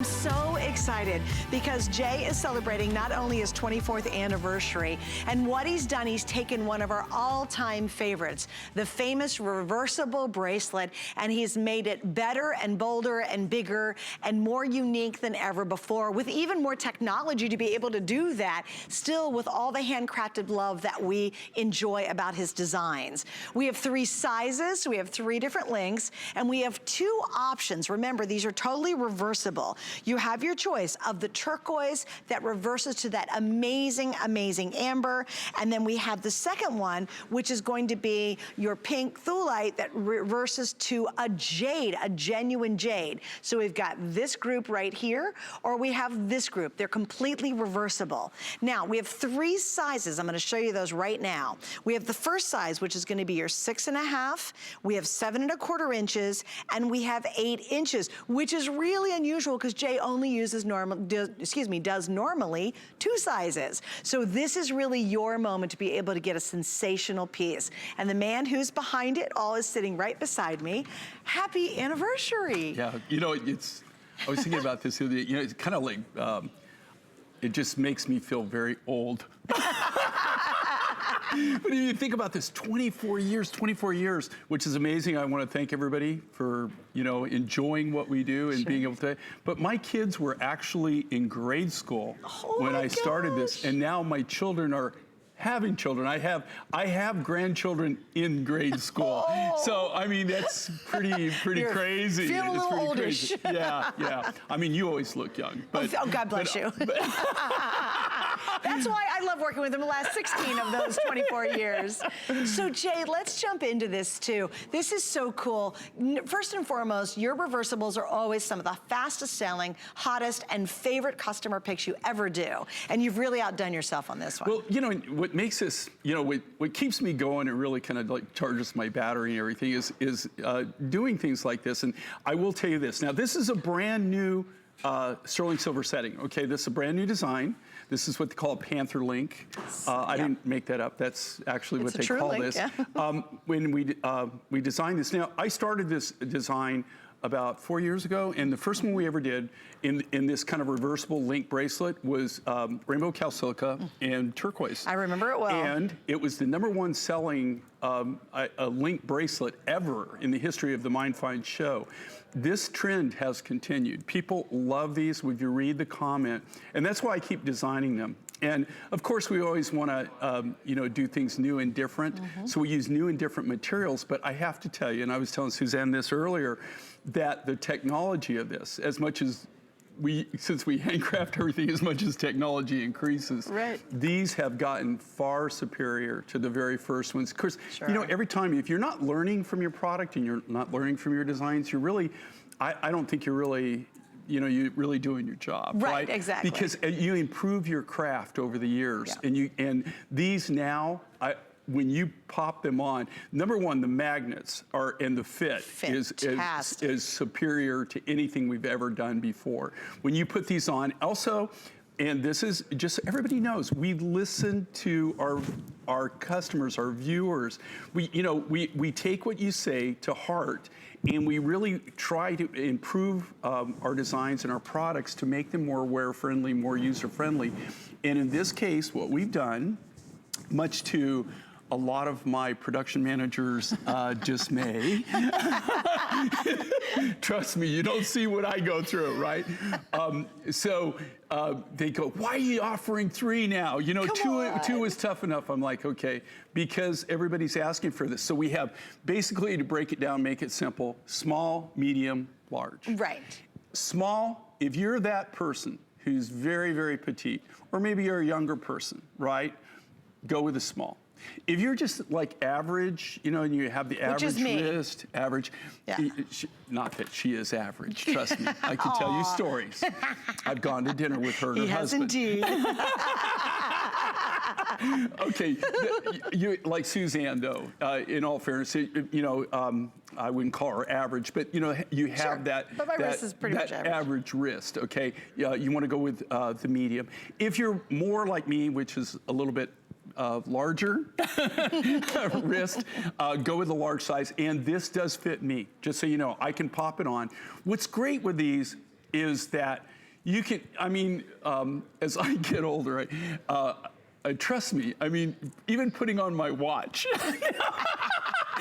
So excited because Jay is celebrating not only his 24th anniversary, and what he's done, he's taken one of our all-time favorites, the famous reversible bracelet, and he's made it better and bolder and bigger and more unique than ever before, with even more technology to be able to do that, still with all the handcrafted love that we enjoy about his designs. We have 3 sizes, we have 3 different lengths, and we have 2 options. Remember, these are totally reversible. You have your choice of the turquoise that reverses to that amazing, amazing amber. And then we have the second one, which is going to be your pink thulite that reverses to a jade, a genuine jade. So we've got this group right here, or we have this group. They're completely reversible. Now, we have 3 sizes. I'm gonna show you those right now. We have the first size, which is gonna be your 6.5. We have 7 1/4 inches, and we have 8 inches, which is really unusual because Jay only uses does normally 2 sizes. So this is really your moment to be able to get a sensational piece. And the man who's behind it all is sitting right beside me. Happy anniversary. Yeah, you know, I was thinking about this, you know, it's kind of like, it just makes me feel very old. But if you think about this, 24 years, which is amazing. I want to thank everybody for, you know, enjoying what we do and being able to. But my kids were actually in grade school when I started this, and now my children are having children. I have grandchildren in grade school. So I mean, that's pretty crazy. Feel a little oldish. Crazy. Yeah. I mean, you always look young. But, oh, God bless you. That's why I love working with him the last 16 of those 24 years. So Jay, let's jump into this too. This is so cool. First and foremost, your reversibles are always some of the fastest selling, hottest, and favorite customer picks you ever do. And you've really outdone yourself on this one. Well, you know, what makes this, you know, what keeps me going and really kind of like charges my battery and everything is doing things like this. And I will tell you this. Now, this is a brand new sterling silver setting. Okay, this is a brand new design. This is what they call a panther link. I didn't make that up. That's actually what they call this. Yeah. When we designed this, now I started this design about 4 years ago, and the first one we ever did in this kind of reversible link bracelet was rainbow calsilica and turquoise. I remember it well. And it was the #1 selling a link bracelet ever in the history of the Mind Find show. This trend has continued. People love these when you read the comment, and that's why I keep designing them. And of course, we always want to, you know, do things new and different. So we use new and different materials. But I have to tell you, and I was telling Suzanne this earlier, that the technology of this, as much as since we handcraft everything, as much as technology increases, these have gotten far superior to the very first ones. Because, you know, every time, if you're not learning from your product and you're not learning from your designs, you're really, I don't think you're really, you know, you're really doing your job, right? Exactly. Because you improve your craft over the years, and these now, when you pop them on, #1, the magnets are, and the fit is superior to anything we've ever done before. When you put these on, also, and this is just, everybody knows, we listen to our customers, our viewers. We take what you say to heart, and we really try to improve our designs and our products to make them more wear-friendly, more user-friendly. And in this case, what we've done, much to a lot of my production managers' dismay. Trust me, you don't see what I go through, right? So they go, why are you offering 3 now? You know, two is tough enough. I'm like, okay, because everybody's asking for this. So we have, basically, to break it down, make it simple, small, medium, large. Right. Small, if you're that person who's very, very petite, or maybe you're a younger person, right? Go with a small. If you're just like average, you know, and you have the average wrist, not that she is average, trust me. I can tell you stories. I've gone to dinner with her and her husband. He has indeed. Okay, you, like Suzanne though, in all fairness, you know, I wouldn't call her average, but you know, you have but my wrist is pretty much average wrist, okay? You want to go with the medium. If you're more like me, which is a little bit larger wrist, go with the large size, and this does fit me, just so you know. I can pop it on. What's great with these is that you can, I mean, as I get older, trust me, I mean, even putting on my watch,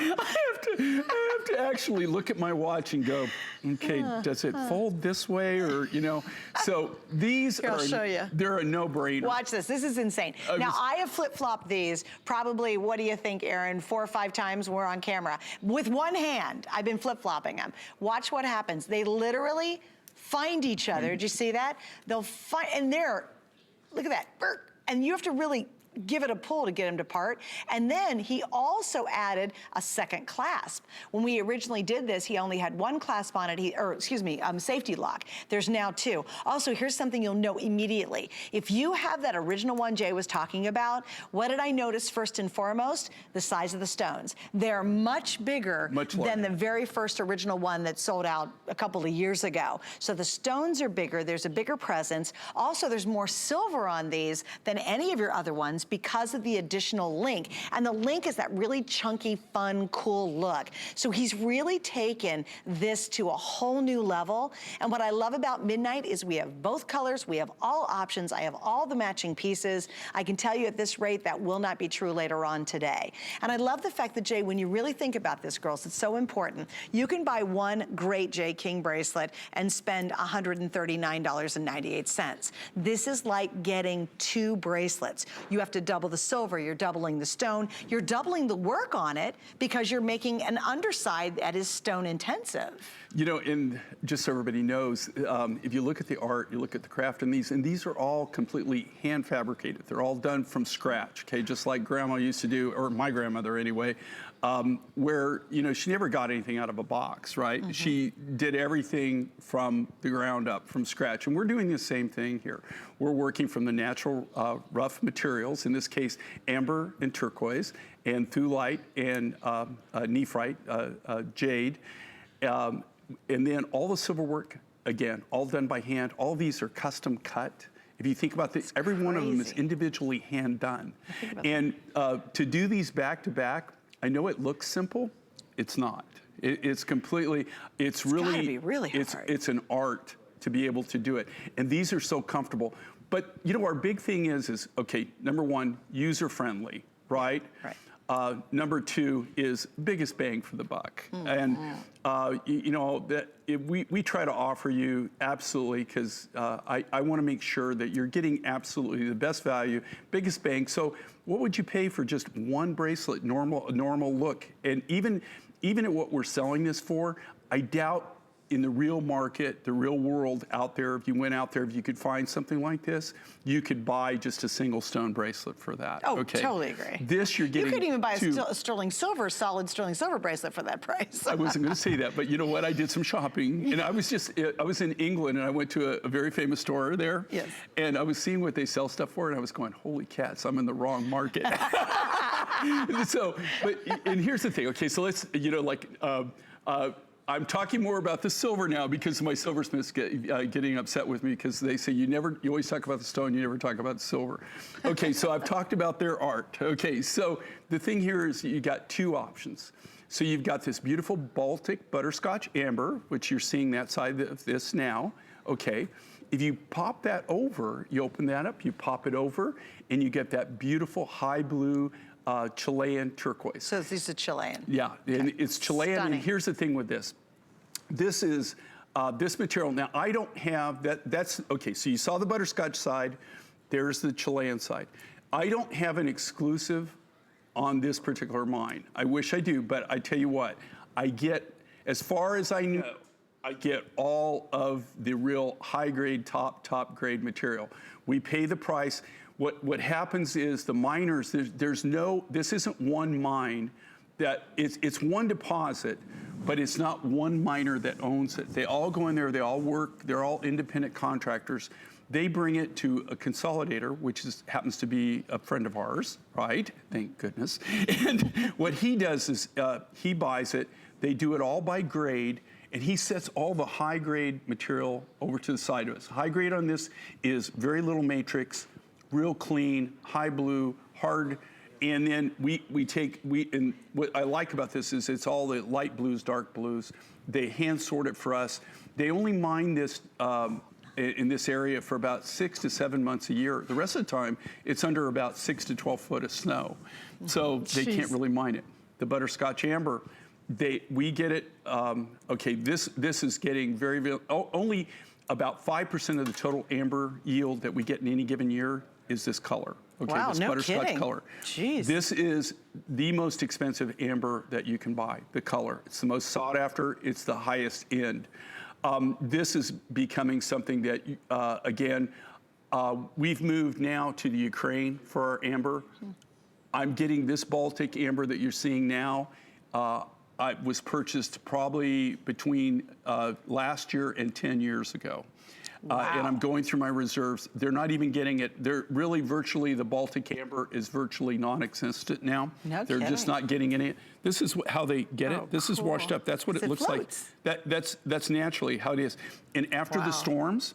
I have to actually look at my watch and go, okay, does it fold this way, or, you know? So these Here, I'll show you. They're a no-brainer. Watch this. This is insane. Now, I have flip-flopped these probably, what do you think, Aaron, 4 or 5 times we're on camera. With one hand, I've been flip-flopping them. Watch what happens. They literally find each other. Did you see that? They'll find, and look at that. And you have to really give it a pull to get them to part. And then he also added a second clasp. When we originally did this, he only had one clasp on it, safety lock. There's now 2. Also, here's something you'll know immediately. If you have that original one Jay was talking about, what did I notice first and foremost? The size of the stones. They're much bigger than the very first original one that sold out a couple of years ago. So the stones are bigger, there's a bigger presence. Also, there's more silver on these than any of your other ones because of the additional link. And the link is that really chunky, fun, cool look. So he's really taken this to a whole new level. And what I love about Midnight is we have both colors, we have all options, I have all the matching pieces. I can tell you at this rate that will not be true later on today. And I love the fact that, Jay, when you really think about this, girls, it's so important. You can buy one great J. King bracelet and spend $139.98. This is like getting 2 bracelets. You have to double the silver, you're doubling the stone, you're doubling the work on it because you're making an underside that is stone intensive. You know, and just so everybody knows, if you look at the art, you look at the craft in these, and these are all completely hand fabricated. They're all done from scratch, okay, just like Grandma used to do, or my grandmother anyway, where, you know, she never got anything out of a box, right? Mm-hmm. She did everything from the ground up, from scratch. And we're doing the same thing here. We're working from the natural rough materials, in this case, amber and turquoise, and thulite and nephrite, jade. And then all the silver work, again, all done by hand. All these are custom cut. If you think about this, every one of them is individually hand done. And to do these back to back, I know it looks simple, it's not. It's completely, it's really, gotta be really hard. It's an art to be able to do it. And these are so comfortable. But you know, our big thing is okay, number 1, user friendly, right? Right. Number 2 is biggest bang for the buck. And you know, we try to offer you absolutely, because I want to make sure that you're getting absolutely the best value, biggest bang. So what would you pay for just one bracelet, normal look? And even at what we're selling this for, I doubt in the real market, the real world out there, if you went out there, if you could find something like this, you could buy just a single stone bracelet for that. Oh, okay. Totally agree. This you're getting. You could even buy a sterling silver, solid sterling silver bracelet for that price. I wasn't going to say that, but you know what? I did some shopping, and I was in England, and I went to a very famous store there. Yes. And I was seeing what they sell stuff for, and I was going, holy cats, I'm in the wrong market. And here's the thing. Okay, so let's, you know, like, I'm talking more about the silver now because my silversmiths getting upset with me because they say you always talk about the stone, you never talk about the silver. Okay, so I've talked about their art. Okay, so the thing here is you got 2 options. So you've got this beautiful Baltic butterscotch amber, which you're seeing that side of this now. Okay, if you pop that over, you open that up, you pop it over, and you get that beautiful high blue Chilean turquoise. So this is Chilean. Yeah, okay. And it's Chilean. Stunning. And here's the thing with this. This is this material. Now I don't have that. That's okay. So you saw the butterscotch side. There's the Chilean side. I don't have an exclusive on this particular mine. I wish I do, but I tell you what, I get, as far as I know, I get all of the real high grade, top grade material. We pay the price. What happens is the miners, this isn't one mine, that it's one deposit, but it's not one miner that owns it. They all go in there, they all work, they're all independent contractors. They bring it to a consolidator, which happens to be a friend of ours, right? Thank goodness. And what he does is he buys it, they do it all by grade, and he sets all the high grade material over to the side of us. High grade on this is very little matrix, real clean, high blue, hard, And then and what I like about this is it's all the light blues, dark blues. They hand sort it for us. They only mine this in this area for about 6 to 7 months a year. The rest of the time, it's under about 6 to 12 foot of snow. So they can't really mine it. The butterscotch amber, we get it, okay, this is getting only about 5% of the total amber yield that we get in any given year is this color. Okay, wow, this no butterscotch kidding. color. Jeez. This is the most expensive amber that you can buy, the color. It's the most sought after, it's the highest end. This is becoming something that, again, we've moved now to the Ukraine for our amber. I'm getting this Baltic amber that you're seeing now. I was purchased probably between last year and 10 years ago. Wow. And I'm going through my reserves. They're not even getting it. They're really virtually, the Baltic amber is virtually non-existent now. No They're kidding. just not getting any. This is how they get it. This is cool. washed up. That's what it looks floats. like. That's naturally how it is. And after the storms,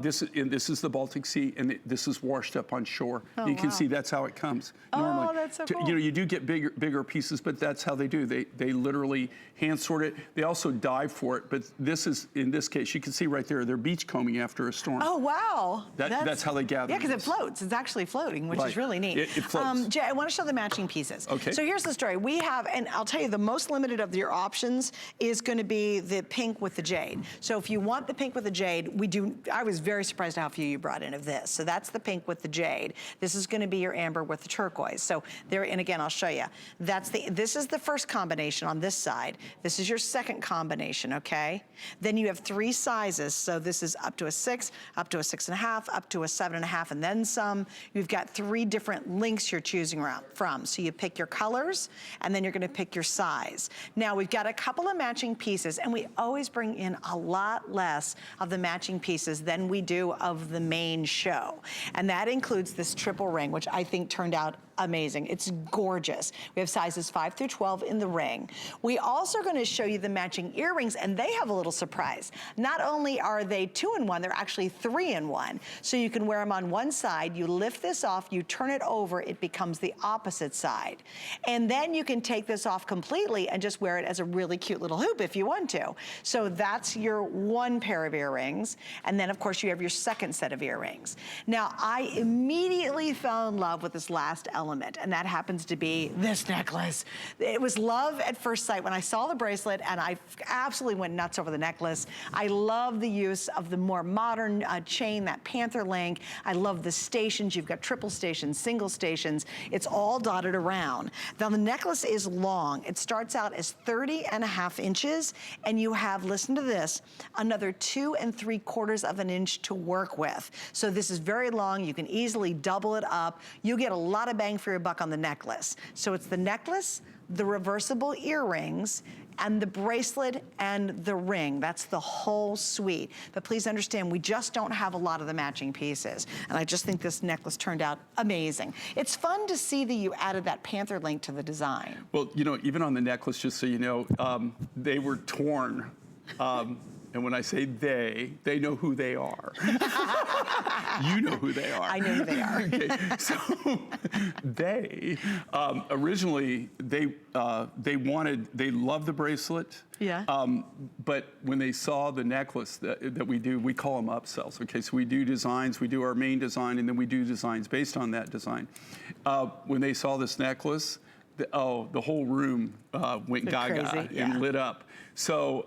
this is the Baltic Sea, and this is washed up on shore. You can see that's how it comes normally. Oh, that's so cool. You know, you do get bigger pieces, but that's how they do. They literally hand sort it. They also dive for it, but this is, in this case, you can see right there, they're beach combing after a storm. Oh, wow. That's how they gather. Yeah, because it this. floats. It's actually floating, which is really neat. It floats. Jay, I want to show the matching pieces. Okay. So here's the story. We have, and I'll tell you, the most limited of your options is going to be the pink with the jade. So if you want the pink with the jade, I was very surprised how few you brought in of this. So that's the pink with the jade. This is going to be your amber with the turquoise. So there, and again, I'll show you. This is the first combination on this side. This is your second combination, okay? Then you have 3 sizes. So this is up to a 6, up to a 6.5, up to a 7.5, and then some. You've got 3 different links you're choosing from. So you pick your colors, and then you're going to pick your size. Now we've got a couple of matching pieces, and we always bring in a lot less of the matching pieces than we do of the main show. And that includes this triple ring, which I think turned out amazing. It's gorgeous. We have sizes 5 through 12 in the ring. We also are going to show you the matching earrings, and they have a little surprise. Not only are they 2-in-1, they're actually 3-in-1. So you can wear them on one side, you lift this off, you turn it over, it becomes the opposite side. And then you can take this off completely and just wear it as a really cute little hoop if you want to. So that's your one pair of earrings. And then of course you have your second set of earrings. Now I immediately fell in love with this last element, and that happens to be this necklace. It was love at first sight when I saw the bracelet, and I absolutely went nuts over the necklace. I love the use of the more modern chain, that panther link. I love the stations. You've got triple stations, single stations. It's all dotted around. Now the necklace is long. It starts out as 30.5 inches, and you have, listen to this, another 2 3/4 of an inch to work with. So this is very long. You can easily double it up. You get a lot of bang for your buck on the necklace. So it's the necklace, the reversible earrings, and the bracelet and the ring. That's the whole suite. But please understand, we just don't have a lot of the matching pieces. And I just think this necklace turned out amazing. It's fun to see that you added that panther link to the design. Well, you know, even on the necklace, just so you know, they were torn. And when I say they know who they are. You know who they are. I know who they are. Okay, so they, originally, they loved the bracelet. Yeah. But when they saw the necklace that we do, we call them upsells. Okay, so we do designs, we do our main design, and then we do designs based on that design. When they saw this necklace, the whole room went gaga crazy, yeah. and lit up. So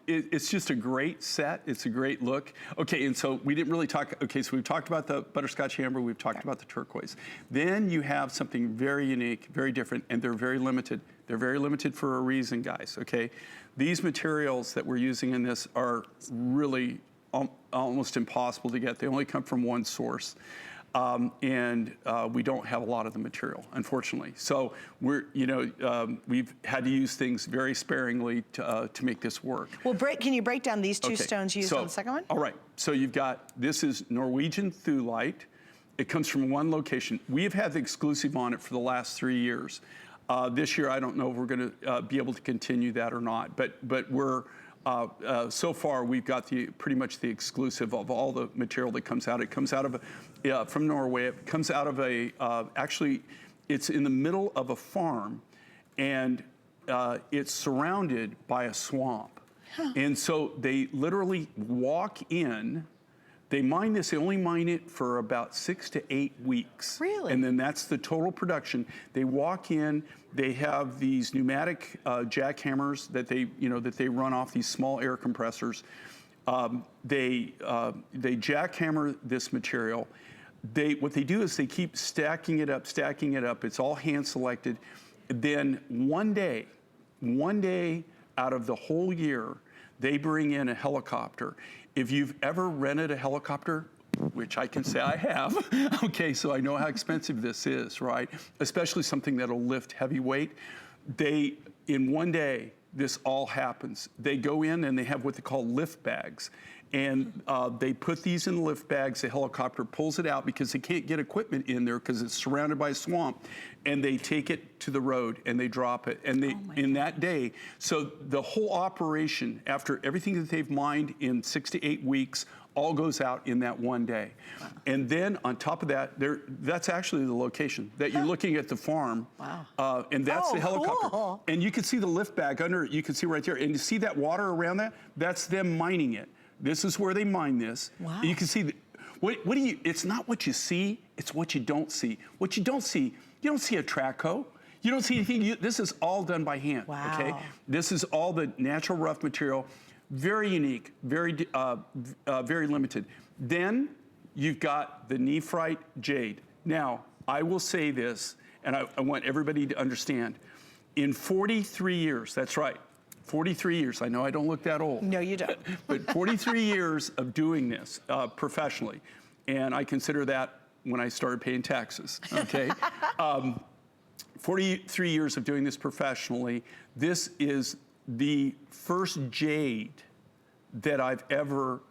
it's just a great set. It's a great look. Okay, and so we didn't really talk, okay, so we've talked about the butterscotch amber, we've talked about the turquoise. Then you have something very unique, very different, and they're very limited. They're very limited for a reason, guys, okay? These materials that we're using in this are really almost impossible to get. They only come from one source. We don't have a lot of the material, unfortunately. So we've had to use things very sparingly to make this work. Well, can you break down these two stones used on the second one? All right, so you've got, this is Norwegian thulite. It comes from one location. We have had the exclusive on it for the last 3 years. This year, I don't know if we're gonna be able to continue that or not, but we're, so far, we've got pretty much the exclusive of all the material that comes out. It comes out of from Norway. It comes out of actually, it's in the middle of a farm, and it's surrounded by a swamp. And so they literally walk in. They mine this, they only mine it for about 6 to 8 weeks. Really? And then that's the total production. They walk in, they have these pneumatic jackhammers that they run off these small air compressors. They jackhammer this material. What they do is they keep stacking it up. It's all hand selected. Then one day out of the whole year, they bring in a helicopter. If you've ever rented a helicopter, which I can say I have, okay, so I know how expensive this is, right? Especially something that'll lift heavy weight. In one day, this all happens. They go in and they have what they call lift bags. And they put these in lift bags. The helicopter pulls it out because they can't get equipment in there because it's surrounded by a swamp. And they take it to the road and they drop it. And in that day, so the whole operation, after everything that they've mined in 6 to 8 weeks, all goes out in that one day. Wow. And then on top of that, that's actually the location that you're looking at the farm. Wow. And that's the helicopter. Cool. And you can see the lift bag under it. You can see right there. And you see that water around that? That's them mining it. This is where they mine this. Wow. You can see, it's not what you see, it's what you don't see. What you don't see, you don't see a track hoe. You don't see anything. This is all done by hand, wow. Okay? This is all the natural rough material. Very unique, very limited. Then you've got the nephrite jade. Now, I will say this, and I want everybody to understand. In 43 years, that's right, 43 years. I know I don't look that old. No, you don't. But 43 years of doing this professionally, and I consider that when I started paying taxes, okay? 43 years of doing this professionally. This is the first jade that I've ever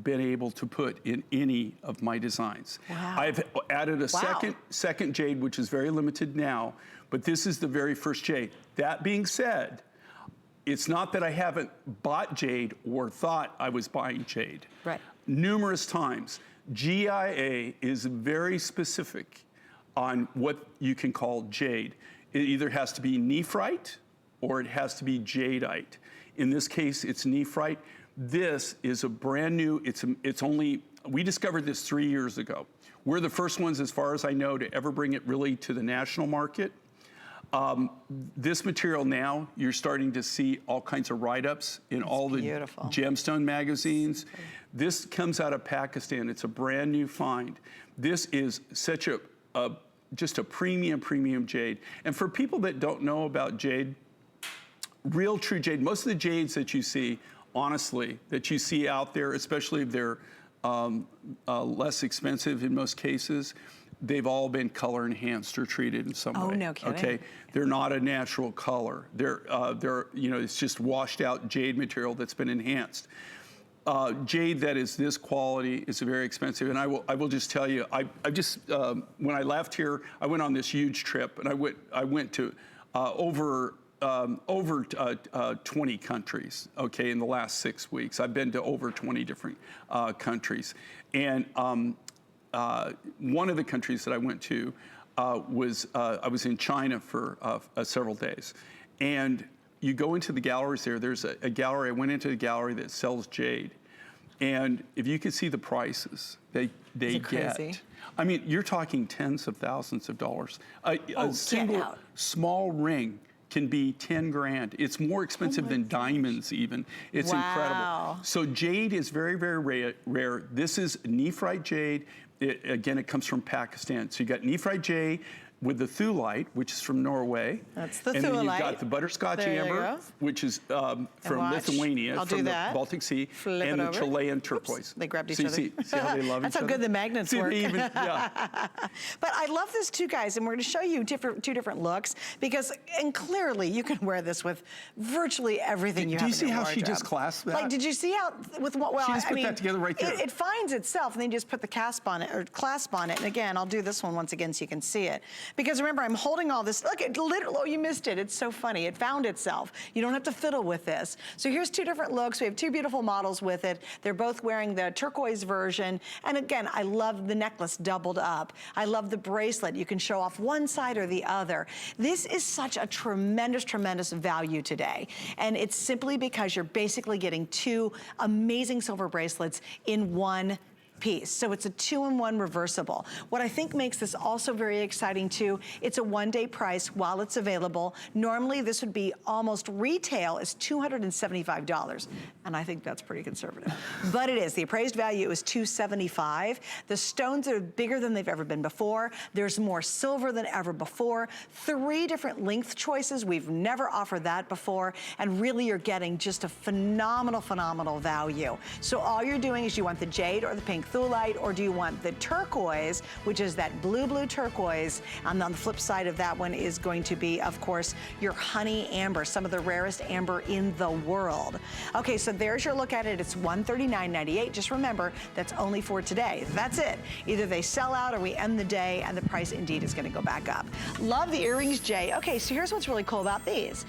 been able to put in any of my designs. Wow. I've added a second jade, which is very limited now, but this is the very first jade. That being said, it's not that I haven't bought jade or thought I was buying jade. Right. Numerous times. GIA is very specific on what you can call jade. It either has to be nephrite or it has to be jadeite. In this case, it's nephrite. This is a brand new, we discovered this 3 years ago. We're the first ones, as far as I know, to ever bring it really to the national market. This material now, you're starting to see all kinds of write-ups in all the Gemstone magazines. This comes out of Pakistan. It's a brand new find. This is such just a premium jade. And for people that don't know about jade, real true jade, most of the jades that you see, honestly, that you see out there, especially if they're less expensive in most cases, they've all been color enhanced or treated in some way. Oh, no kidding. Okay, they're not a natural color. They're it's just washed out jade material that's been enhanced. Jade that is this quality is very expensive, and I will just tell you, I just when I left here, I went on this huge trip, and I went to over 20 countries. Okay, in the last 6 weeks, I've been to over 20 different countries, and one of the countries that I went to was I was in China for several days, and you go into the galleries there. There's a gallery. I went into a gallery that sells jade, and if you could see the prices they get, I mean, you're talking tens of thousands of dollars. A single small ring can be 10 grand. It's more expensive than diamonds even. It's incredible. So jade is very, very rare. This is nephrite jade. Again, it comes from Pakistan. So you got nephrite jade with the thulite, which is from Norway. That's the thulite. And then you've got the butterscotch amber, which is from Lithuania, from the Baltic Sea, and the Chilean turquoise. They grabbed each other. See how they love each other? That's how good the magnets work. But I love this too, guys, and we're going to show you two different looks, and clearly you can wear this with virtually everything you have in your wardrobe. Do you see how she just clasped that? Like, did you see how, she just put that together right there. It finds itself, and then you just put the clasp on it, and again, I'll do this one once again so you can see it. Because remember, I'm holding all this. Look, it literally, oh, you missed it. It's so funny. It found itself. You don't have to fiddle with this. So here's two different looks. We have two beautiful models with it. They're both wearing the turquoise version. And again, I love the necklace doubled up. I love the bracelet. You can show off one side or the other. This is such a tremendous, tremendous value today. And it's simply because you're basically getting two amazing silver bracelets in one piece. So it's a 2-in-1 reversible. What I think makes this also very exciting too, it's a one-day price while it's available. Normally this would be almost retail is $275, and I think that's pretty conservative. But it is. The appraised value is $275. The stones are bigger than they've ever been before. There's more silver than ever before. 3 different length choices. We've never offered that before, and really you're getting just a phenomenal, phenomenal value. So all you're doing is you want the jade or the pink thulite, or do you want the turquoise, which is that blue, blue turquoise. And on the flip side of that one is going to be, of course, your honey amber, some of the rarest amber in the world. Okay, so there's your look at it. It's $139.98. Just remember, that's only for today. That's it. Either they sell out or we end the day, and the price indeed is going to go back up. Love the earrings, Jay. Okay, so here's what's really cool about these.